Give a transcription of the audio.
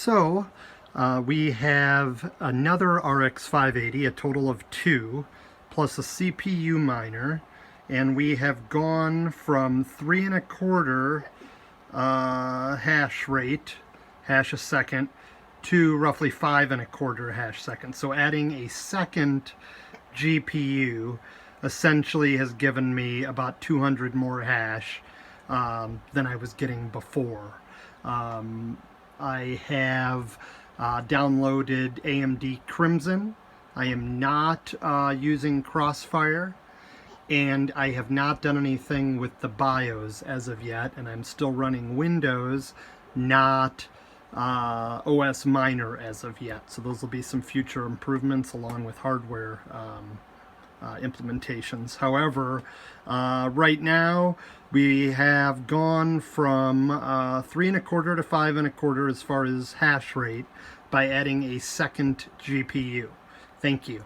So we have another RX 580, a total of 2, plus a CPU miner, and we have gone from 3 1/4 hash rate, hash a second, to roughly 5 1/4 hash seconds. So adding a second GPU essentially has given me about 200 more hash than I was getting before. I have downloaded AMD Crimson. I am not using Crossfire, and I have not done anything with the BIOS as of yet, and I'm still running Windows, not OS Miner as of yet. So those will be some future improvements along with hardware implementations. However, right now we have gone from 3 1/4 to 5 1/4 as far as hash rate by adding a second GPU. Thank you.